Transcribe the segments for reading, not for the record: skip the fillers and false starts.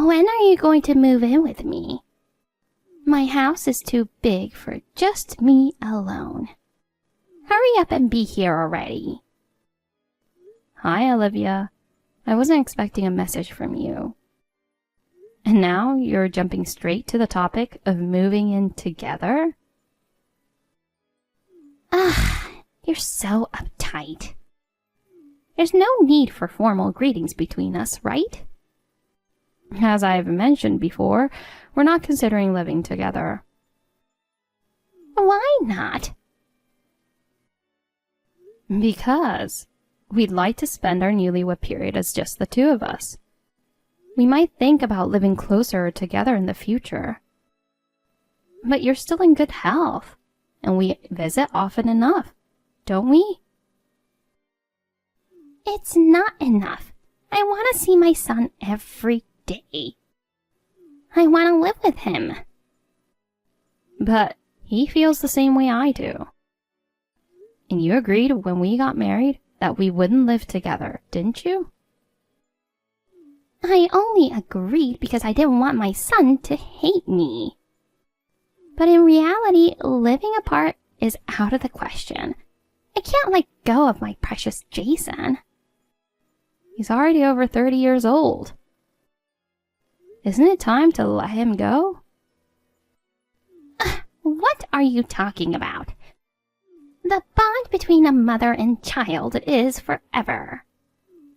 When are you going to move in with me? My house is too big for just me alone. Hurry up and be here already. Hi, Olivia. I wasn't expecting a message from you. And now you're jumping straight to the topic of moving in together? You're so uptight. There's no need for formal greetings between us, right? As I've mentioned before, we're not considering living together. Why not? Because we'd like to spend our newlywed period as just the two of us. We might think about living closer together in the future. But you're still in good health, and we visit often enough, don't we? It's not enough. I want to see my son every day. I want to live with him. But he feels the same way I do. And you agreed when we got married that we wouldn't live together, didn't you? I only agreed because I didn't want my son to hate me. But in reality, living apart is out of the question. I can't let go of my precious Jason. He's already over 30 years old. Isn't it time to let him go? What are you talking about? The bond between a mother and child is forever.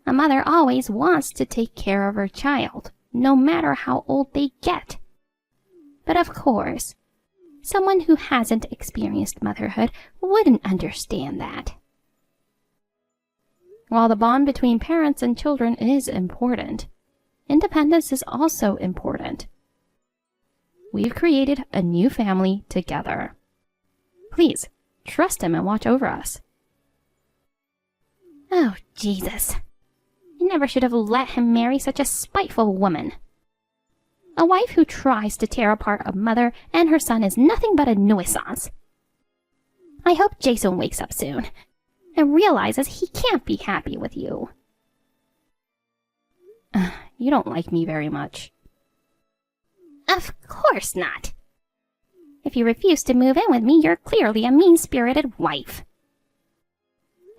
A mother always wants to take care of her child, no matter how old they get. But of course, someone who hasn't experienced motherhood wouldn't understand that. While the bond between parents and children is important, independence is also important. We've created a new family together. Please, trust him and watch over us. Oh, Jesus. I never should have let him marry such a spiteful woman. A wife who tries to tear apart a mother and her son is nothing but a nuisance. I hope Jason wakes up soon and realizes he can't be happy with you. You don't like me very much. Of course not. If you refuse to move in with me, you're clearly a mean-spirited wife.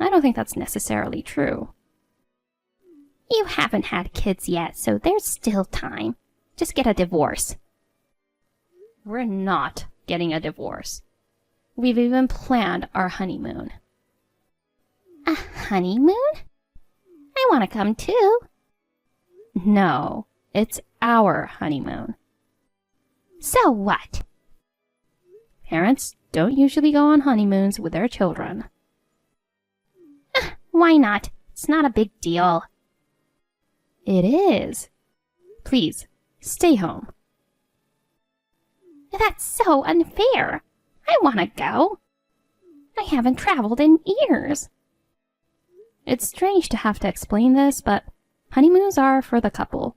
I don't think that's necessarily true. You haven't had kids yet, so there's still time. Just get a divorce. We're not getting a divorce. We've even planned our honeymoon. A honeymoon? I want to come too. No, it's our honeymoon. So what? Parents don't usually go on honeymoons with their children. Why not? It's not a big deal. It is. Please, stay home. That's so unfair. I want to go. I haven't traveled in years. It's strange to have to explain this, but honeymoons are for the couple.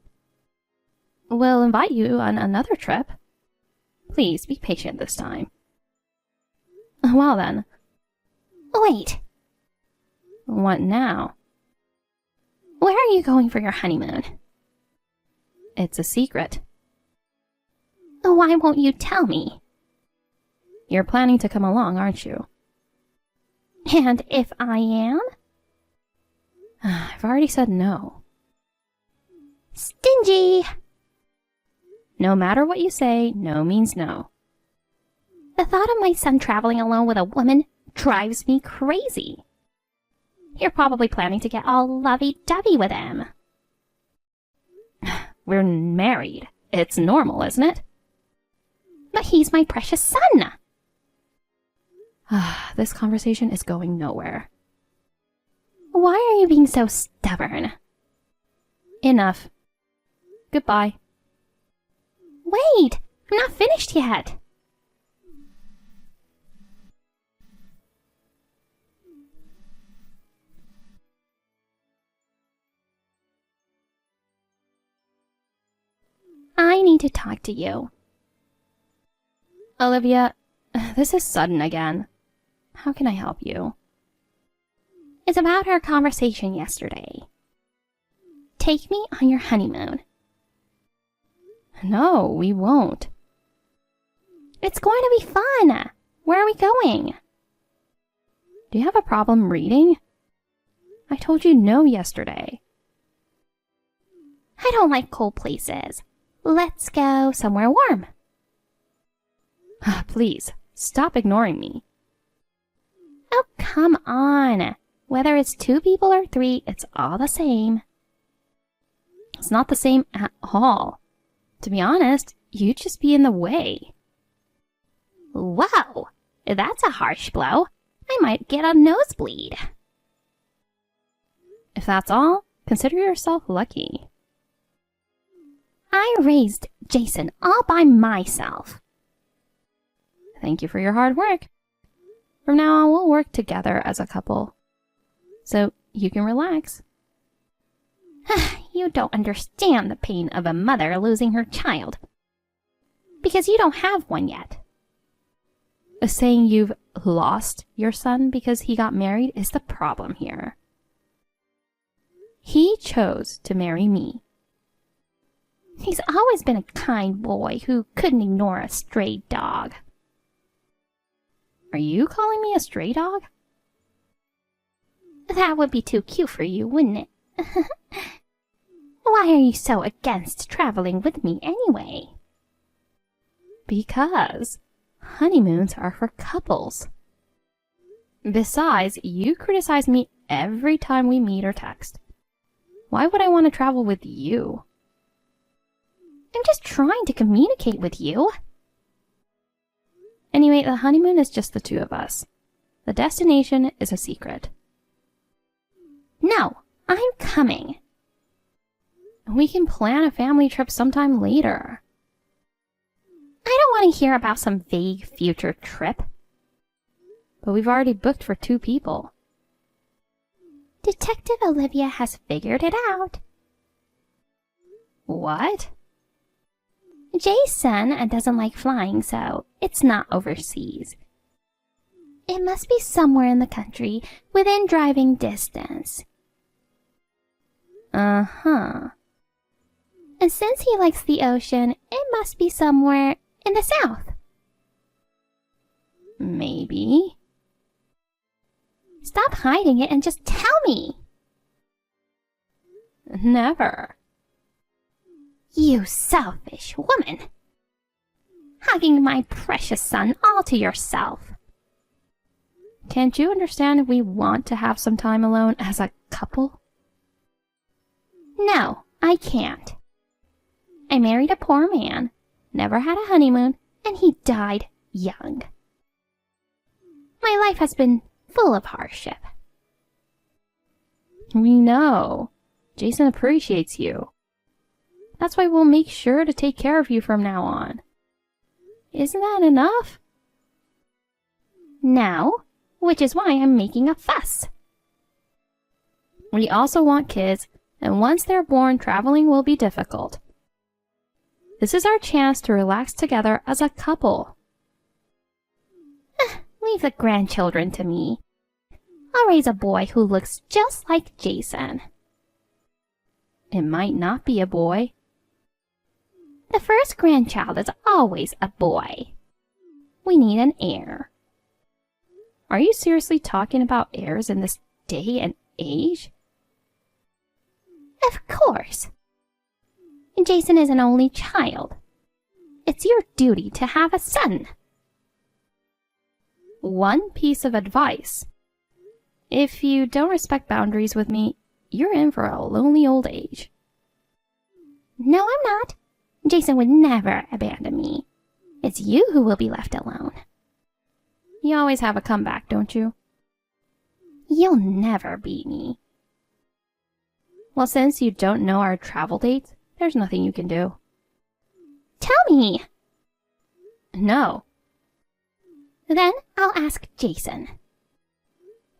We'll invite you on another trip. Please be patient this time. Well then. Wait. What now? Where are you going for your honeymoon? It's a secret. Why won't you tell me? You're planning to come along, aren't you? And if I am? I've already said no. Stingy! No matter what you say, no means no. The thought of my son traveling alone with a woman drives me crazy. You're probably planning to get all lovey-dovey with him. We're married. It's normal, isn't it? But he's my precious son. This conversation is going nowhere. Why are you being so stubborn? Enough. Goodbye. Wait! I'm not finished yet. I need to talk to you. Olivia, this is sudden again. How can I help you? It's about our conversation yesterday. Take me on your honeymoon. No, we won't. It's going to be fun. Where are we going? Do you have a problem reading? I told you no yesterday. I don't like cold places. Let's go somewhere warm. Please, stop ignoring me. Oh, come on. Whether it's 2 people or 3, it's all the same. It's not the same at all. To be honest, you'd just be in the way. Whoa, that's a harsh blow. I might get a nosebleed. If that's all, consider yourself lucky. I raised Jason all by myself. Thank you for your hard work. From now on, we'll work together as a couple. So you can relax. You don't understand the pain of a mother losing her child. Because you don't have one yet. Saying you've lost your son because he got married is the problem here. He chose to marry me. He's always been a kind boy who couldn't ignore a stray dog. Are you calling me a stray dog? That would be too cute for you, wouldn't it? Why are you so against traveling with me anyway? Because honeymoons are for couples. Besides, you criticize me every time we meet or text. Why would I want to travel with you? I'm just trying to communicate with you. Anyway, the honeymoon is just the 2 of us. The destination is a secret. No, I'm coming. We can plan a family trip sometime later. I don't want to hear about some vague future trip. But we've already booked for 2 people. Detective Olivia has figured it out. What? Jason doesn't like flying, so it's not overseas. It must be somewhere in the country within driving distance. Uh-huh. And since he likes the ocean, it must be somewhere in the south. Maybe. Stop hiding it and just tell me. Never. You selfish woman. Hugging my precious son all to yourself. Can't you understand we want to have some time alone as a couple? No, I can't. I married a poor man, never had a honeymoon, and he died young. My life has been full of hardship. We know. Jason appreciates you. That's why we'll make sure to take care of you from now on. Isn't that enough? No, which is why I'm making a fuss. We also want kids, and once they're born, traveling will be difficult. This is our chance to relax together as a couple. Leave the grandchildren to me. I'll raise a boy who looks just like Jason. It might not be a boy. The first grandchild is always a boy. We need an heir. Are you seriously talking about heirs in this day and age? Of course. Jason is an only child. It's your duty to have a son. One piece of advice. If you don't respect boundaries with me, you're in for a lonely old age. No, I'm not. Jason would never abandon me. It's you who will be left alone. You always have a comeback, don't you? You'll never beat me. Well, since you don't know our travel dates, there's nothing you can do. Tell me. No. Then I'll ask Jason.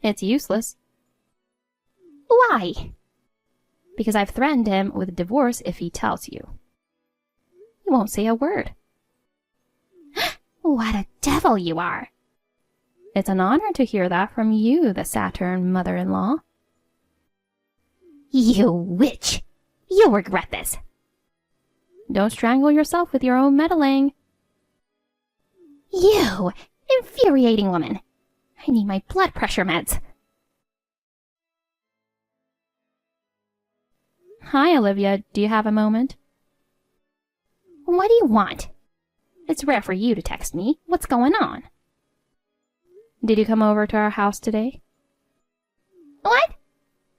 It's useless. Why? Because I've threatened him with divorce if he tells you. He won't say a word. What a devil you are. It's an honor to hear that from you, the Saturn mother-in-law. You witch! You'll regret this. Don't strangle yourself with your own meddling. You! Infuriating woman! I need my blood pressure meds. Hi, Olivia. Do you have a moment? What do you want? It's rare for you to text me. What's going on? Did you come over to our house today? What?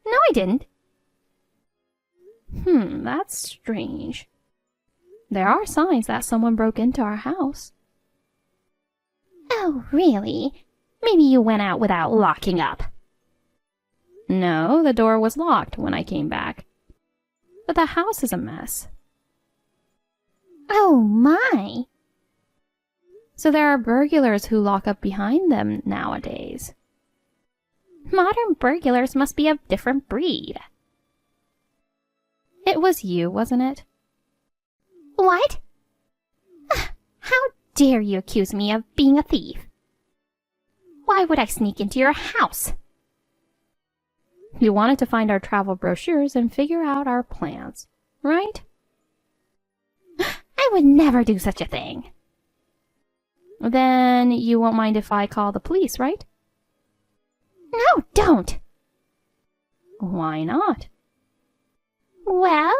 No, I didn't. That's strange. There are signs that someone broke into our house. Oh, really? Maybe you went out without locking up. No, the door was locked when I came back. But the house is a mess. Oh, my. So there are burglars who lock up behind them nowadays. Modern burglars must be of different breed. It was you, wasn't it? What? How dare you accuse me of being a thief? Why would I sneak into your house? You wanted to find our travel brochures and figure out our plans, right? I would never do such a thing. Then you won't mind if I call the police, right? No, don't. Why not? Well,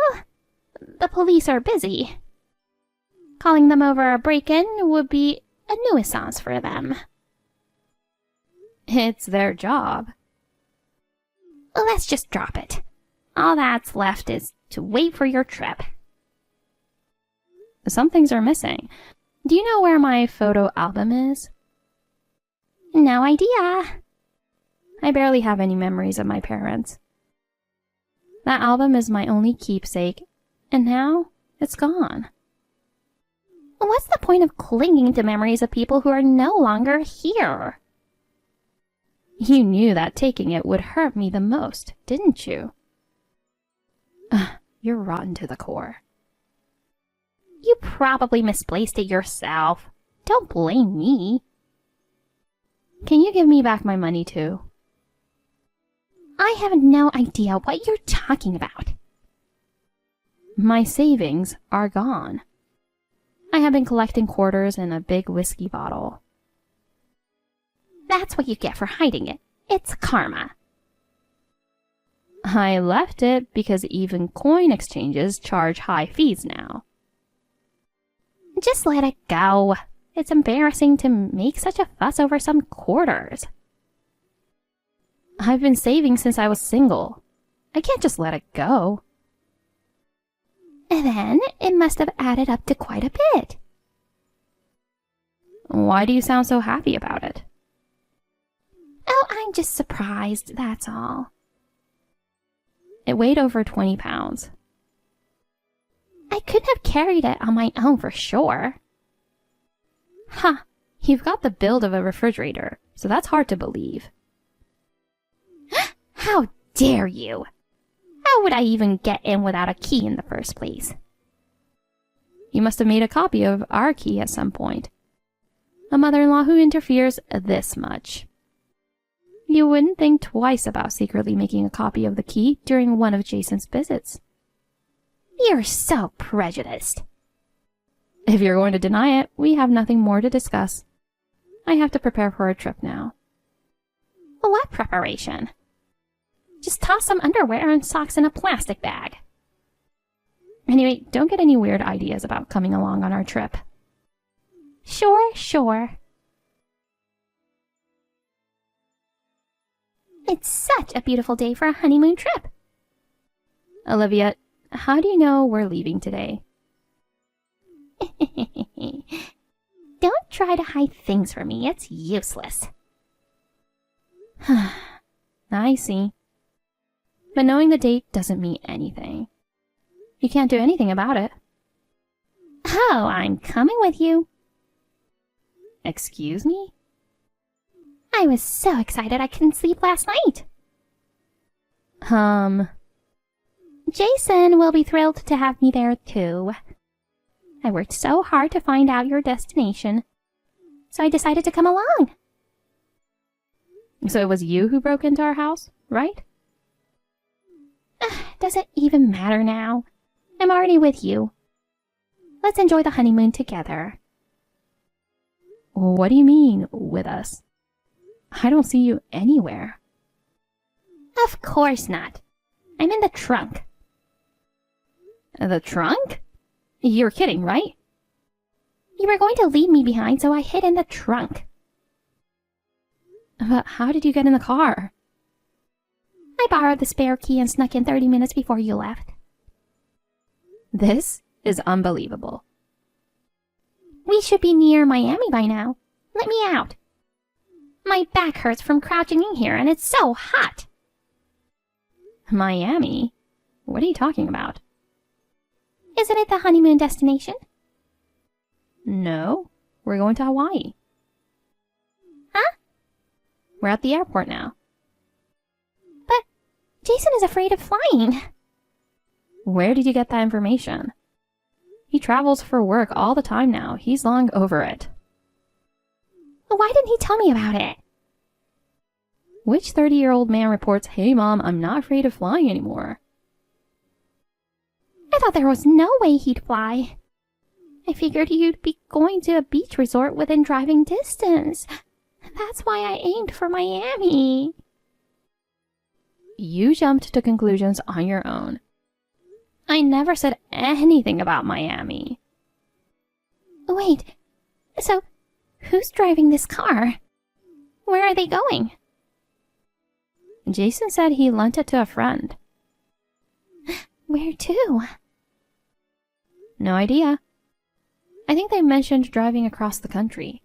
the police are busy. Calling them over a break-in would be a nuisance for them. It's their job. Let's just drop it. All that's left is to wait for your trip. Some things are missing. Do you know where my photo album is? No idea. I barely have any memories of my parents. That album is my only keepsake, and now it's gone. What's the point of clinging to memories of people who are no longer here? You knew that taking it would hurt me the most, didn't you? You're rotten to the core. You probably misplaced it yourself. Don't blame me. Can you give me back my money too? I have no idea what you're talking about. My savings are gone. I have been collecting quarters in a big whiskey bottle. That's what you get for hiding it. It's karma. I left it because even coin exchanges charge high fees now. Just let it go. It's embarrassing to make such a fuss over some quarters. I've been saving since I was single. I can't just let it go. Then it must have added up to quite a bit. Why do you sound so happy about it? Oh, I'm just surprised, that's all. It weighed over 20 pounds. I couldn't have carried it on my own for sure. Huh, you've got the build of a refrigerator, so that's hard to believe. How dare you? How would I even get in without a key in the first place? You must have made a copy of our key at some point. A mother-in-law who interferes this much. You wouldn't think twice about secretly making a copy of the key during one of Jason's visits. You're so prejudiced. If you're going to deny it, we have nothing more to discuss. I have to prepare for a trip now. What preparation? Just toss some underwear and socks in a plastic bag. Anyway, don't get any weird ideas about coming along on our trip. Sure. It's such a beautiful day for a honeymoon trip. Olivia, how do you know we're leaving today? Don't try to hide things from me. It's useless. I see. But knowing the date doesn't mean anything. You can't do anything about it. Oh, I'm coming with you. Excuse me? I was so excited I couldn't sleep last night. Jason will be thrilled to have me there too. I worked so hard to find out your destination, so I decided to come along. So it was you who broke into our house, right? Does it even matter now? I'm already with you. Let's enjoy the honeymoon together. What do you mean, with us? I don't see you anywhere. Of course not. I'm in the trunk. The trunk? You're kidding, right? You were going to leave me behind, so I hid in the trunk. But how did you get in the car? I borrowed the spare key and snuck in 30 minutes before you left. This is unbelievable. We should be near Miami by now. Let me out. My back hurts from crouching in here, and it's so hot. Miami? What are you talking about? Isn't it the honeymoon destination? No, we're going to Hawaii. Huh? We're at the airport now. But Jason is afraid of flying. Where did you get that information? He travels for work all the time now. He's long over it. Why didn't he tell me about it? Which 30-year-old man reports, "Hey mom, I'm not afraid of flying anymore"? I thought there was no way he'd fly. I figured you'd be going to a beach resort within driving distance. That's why I aimed for Miami. You jumped to conclusions on your own. I never said anything about Miami. Wait, so who's driving this car? Where are they going? Jason said he lent it to a friend. Where to? No idea. I think they mentioned driving across the country.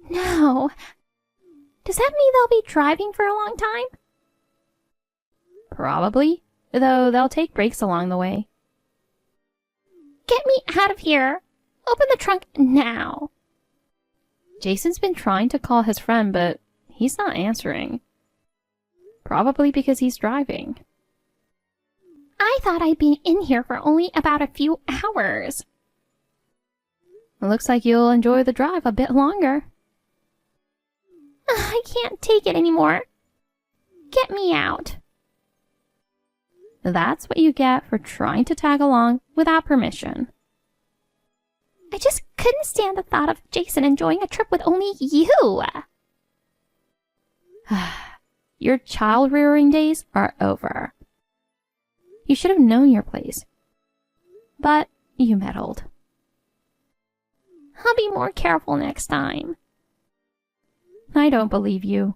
No. Does that mean they'll be driving for a long time? Probably, though they'll take breaks along the way. Get me out of here. Open the trunk now. Jason's been trying to call his friend, but he's not answering. Probably because he's driving. I thought I'd be in here for only about a few hours. It looks like you'll enjoy the drive a bit longer. I can't take it anymore. Get me out. That's what you get for trying to tag along without permission. I just couldn't stand the thought of Jason enjoying a trip with only you. Your child-rearing days are over. You should have known your place. But you meddled. I'll be more careful next time. I don't believe you.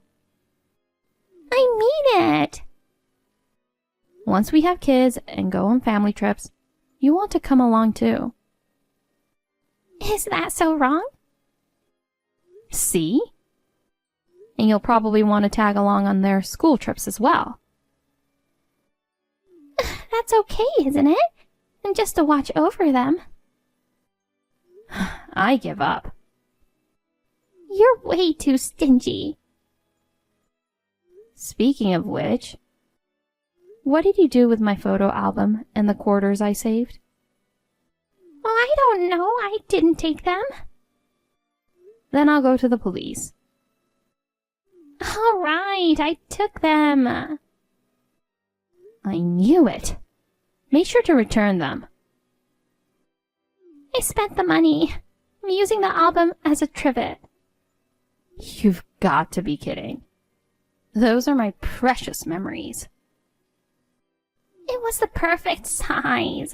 I mean it. Once we have kids and go on family trips, you want to come along too. Is that so wrong? See? And you'll probably want to tag along on their school trips as well. That's okay, isn't it? And just to watch over them. I give up. You're way too stingy. Speaking of which, what did you do with my photo album and the quarters I saved? Well, I don't know. I didn't take them. Then I'll go to the police. All right, I took them. I knew it. Make sure to return them. I spent the money. I'm using the album as a trivet. You've got to be kidding. Those are my precious memories. It was the perfect size.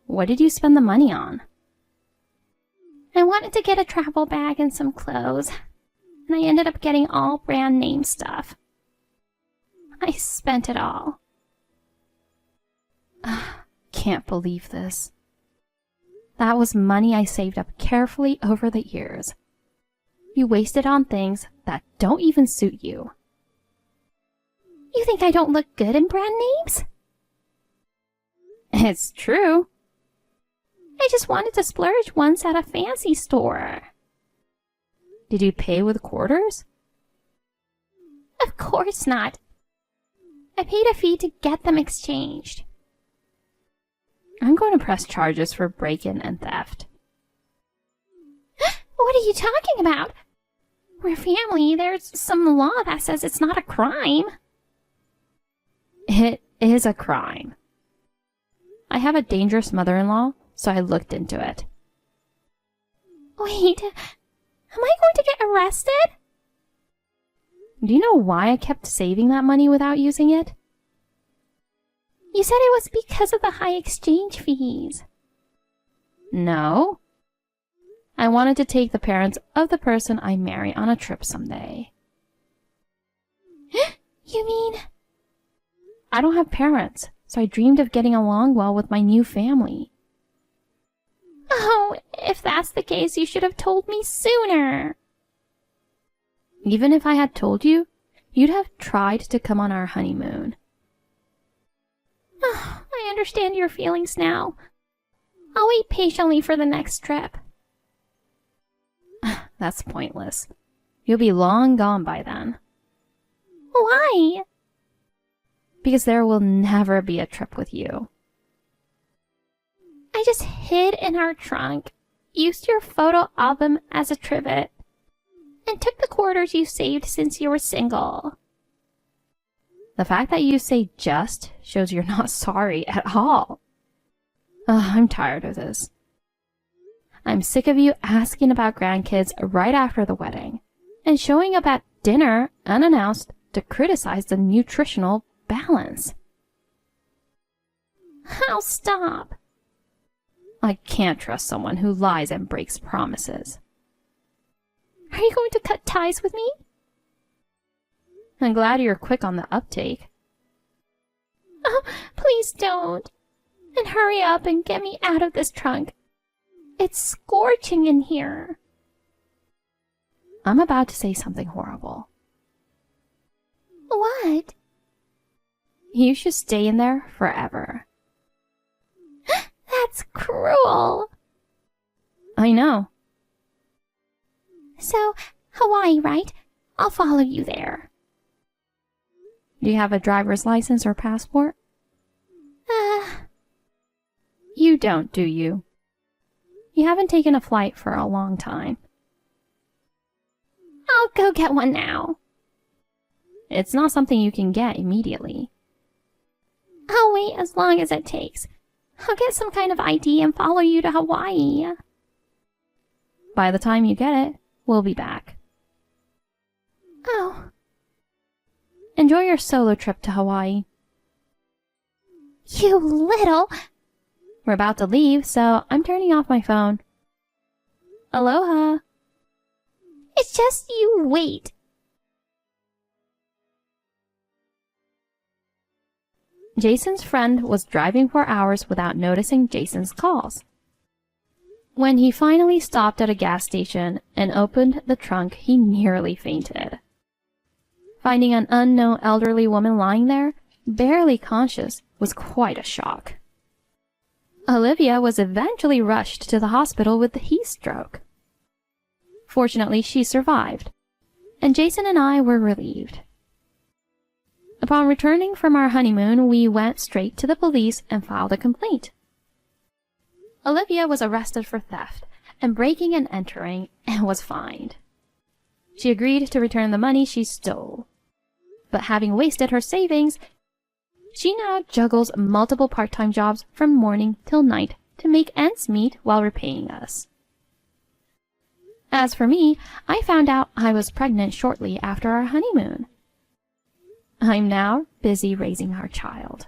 What did you spend the money on? I wanted to get a travel bag and some clothes, and I ended up getting all brand name stuff. I spent it all. Can't believe this. That was money I saved up carefully over the years. You wasted on things that don't even suit you. You think I don't look good in brand names? It's true. I just wanted to splurge once at a fancy store. Did you pay with quarters? Of course not. I paid a fee to get them exchanged. I'm going to press charges for break-in and theft. What are you talking about? We're family. There's some law that says it's not a crime. It is a crime. I have a dangerous mother-in-law, so I looked into it. Wait, am I going to get arrested? Do you know why I kept saving that money without using it? You said it was because of the high exchange fees. No. I wanted to take the parents of the person I marry on a trip someday. You mean? I don't have parents, so I dreamed of getting along well with my new family. Oh, if that's the case, you should have told me sooner. Even if I had told you, you'd have tried to come on our honeymoon. I understand your feelings now. I'll wait patiently for the next trip. That's pointless. You'll be long gone by then. Why? Because there will never be a trip with you. I just hid in our trunk, used your photo album as a trivet, and took the quarters you saved since you were single. The fact that you say just shows you're not sorry at all. I'm tired of this. I'm sick of you asking about grandkids right after the wedding and showing up at dinner unannounced to criticize the nutritional balance. I'll stop. I can't trust someone who lies and breaks promises. Are you going to cut ties with me? I'm glad you're quick on the uptake. Oh, please don't. And hurry up and get me out of this trunk. It's scorching in here. I'm about to say something horrible. What? You should stay in there forever. That's cruel. I know. So, Hawaii, right? I'll follow you there. Do you have a driver's license or passport? You don't, do you? You haven't taken a flight for a long time. I'll go get one now. It's not something you can get immediately. I'll wait as long as it takes. I'll get some kind of ID and follow you to Hawaii. By the time you get it, we'll be back. Oh. Enjoy your solo trip to Hawaii. You little... We're about to leave, so I'm turning off my phone. Aloha. It's just you wait. Jason's friend was driving for hours without noticing Jason's calls. When he finally stopped at a gas station and opened the trunk, he nearly fainted. Finding an unknown elderly woman lying there, barely conscious, was quite a shock. Olivia was eventually rushed to the hospital with the heat stroke. Fortunately, she survived, and Jason and I were relieved. Upon returning from our honeymoon, we went straight to the police and filed a complaint. Olivia was arrested for theft and breaking and entering and was fined. She agreed to return the money she stole. But having wasted her savings, she now juggles multiple part-time jobs from morning till night to make ends meet while repaying us. As for me, I found out I was pregnant shortly after our honeymoon. I'm now busy raising our child.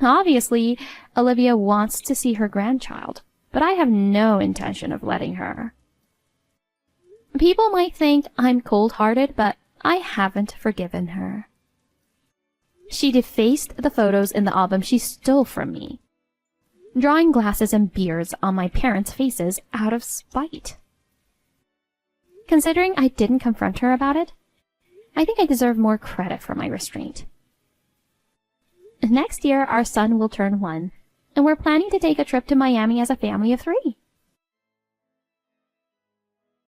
Obviously, Olivia wants to see her grandchild, but I have no intention of letting her. People might think I'm cold-hearted, but I haven't forgiven her. She defaced the photos in the album she stole from me, drawing glasses and beards on my parents' faces out of spite. Considering I didn't confront her about it, I think I deserve more credit for my restraint. Next year, our son will turn 1, and we're planning to take a trip to Miami as a family of 3.